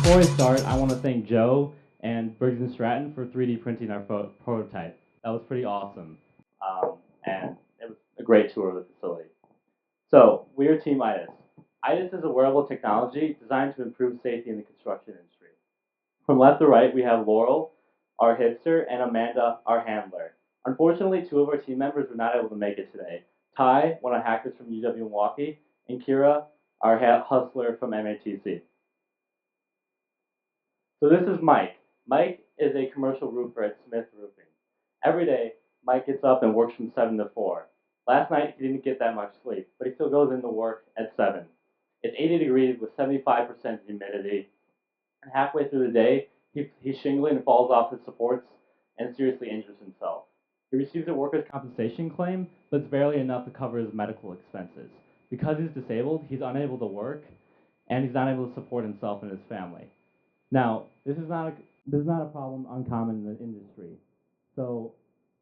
Before I start, I want to thank Joe and Briggs & Stratton for 3D printing our prototype. That was pretty awesome. And it was a great tour of the facility. So, we are Team IDIS. IDIS is a wearable technology designed to improve safety in the construction industry. From left to right, we have Laurel, our hipster, and Amanda, our handler. Unfortunately, two of our team members were not able to make it today. Ty, one of the hackers from UW Milwaukee, and Kira, our hustler from MATC. So this is Mike. Mike is a commercial roofer at Smith Roofing. Every day, Mike gets up and works from 7 to 4. Last night, he didn't get that much sleep, but he still goes into work at 7. It's 80 degrees with 75% humidity. And halfway through the day, he's shingling and falls off his supports and seriously injures himself. He receives a workers' compensation claim, but it's barely enough to cover his medical expenses. Because he's disabled, he's unable to work, and he's not able to support himself and his family. Now, this is not a problem uncommon in the industry. So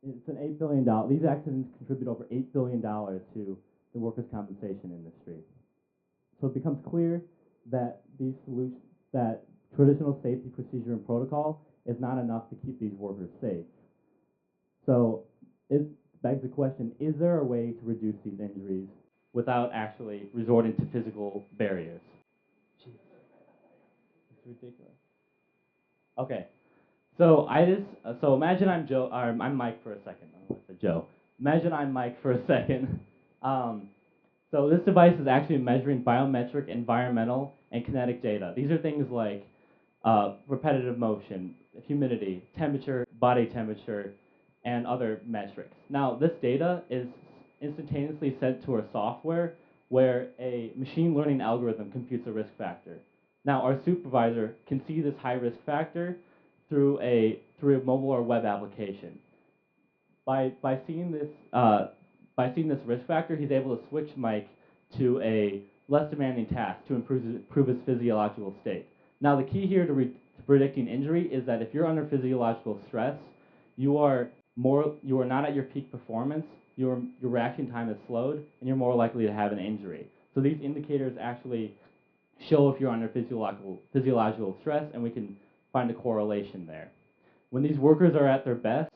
it's an $8 billion. These accidents contribute over $8 billion to the workers' compensation industry. So it becomes clear that that traditional safety procedure and protocol is not enough to keep these workers safe. So it begs the question, is there a way to reduce these injuries without actually resorting to physical barriers? Jeez. It's ridiculous. Okay. So imagine I'm Joe, or I'm Mike for a second. I don't know if it's Joe. Imagine I'm Mike for a second. So this device is actually measuring biometric, environmental, and kinetic data. These are things like repetitive motion, humidity, temperature, body temperature, and other metrics. Now, this data is instantaneously sent to our software where a machine learning algorithm computes a risk factor. Now, our supervisor can see this high risk factor through a mobile or web application. By seeing this risk factor, he's able to switch Mike to a less demanding task to improve his physiological state. Now, the key here to predicting injury is that if you're under physiological stress, you are not at your peak performance. Your reaction time is slowed, and you're more likely to have an injury. So these indicators actually show if you're under physiological stress, and we can find a correlation there. When these workers are at their best,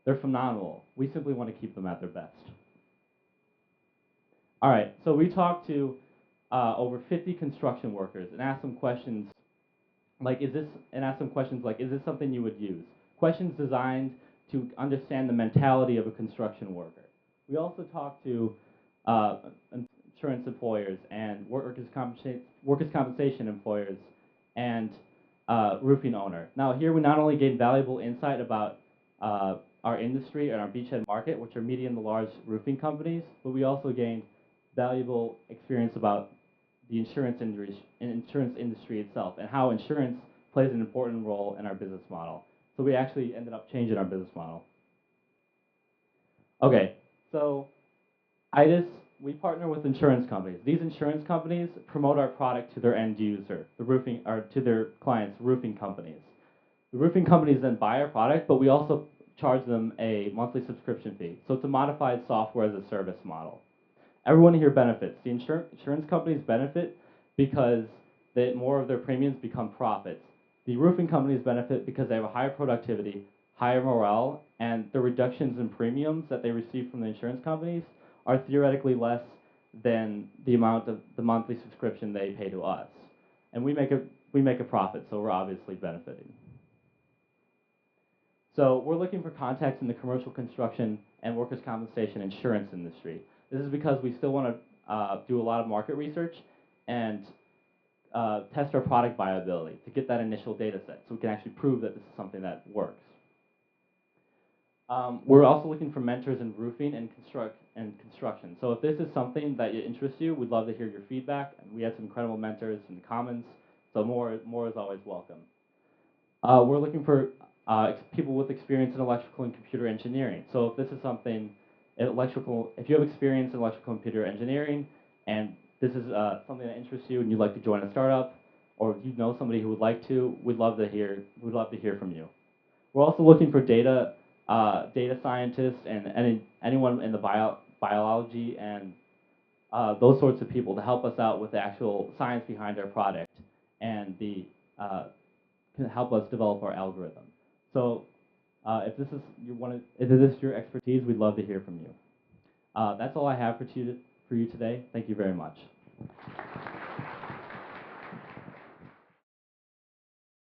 they're phenomenal. We simply want to keep them at their best. All right, so we talked to over 50 construction workers and asked them questions like, is this something you would use? Questions designed to understand the mentality of a construction worker. We also talked to insurance employers and workers' compensation employers and roofing owner. Now here we not only gain valuable insight about our industry and our beachhead market, which are medium to large roofing companies, but we also gained valuable experience about the insurance industry itself and how insurance plays an important role in our business model. So we actually ended up changing our business model. Okay, so IDIS, we partner with insurance companies. These insurance companies promote our product to their end user, to their clients, roofing companies. The roofing companies then buy our product, but we also charge them a monthly subscription fee. So it's a modified software as a service model. Everyone here benefits. The insurance companies benefit because more of their premiums become profits. The roofing companies benefit because they have a higher productivity, higher morale, and the reductions in premiums that they receive from the insurance companies are theoretically less than the amount of the monthly subscription they pay to us. And we make a profit, so we're obviously benefiting. So we're looking for contacts in the commercial construction and workers' compensation insurance industry. This is because we still want to do a lot of market research and test our product viability to get that initial data set so we can actually prove that this is something that works. We're also looking for mentors in roofing and construction. So if this is something that interests you, we'd love to hear your feedback. And we had some incredible mentors in the Commons, so more is always welcome. We're looking for people with experience in electrical and computer engineering. So if this is something, if you have experience in electrical and computer engineering, and this is something that interests you, and you'd like to join a startup, or you know somebody who would like to, we'd love to hear from you. We're also looking for data scientists and anyone in the biology and those sorts of people to help us out with the actual science behind our product and the can help us develop our algorithm. So if this is your expertise, we'd love to hear from you. That's all I have for you today. Thank you very much.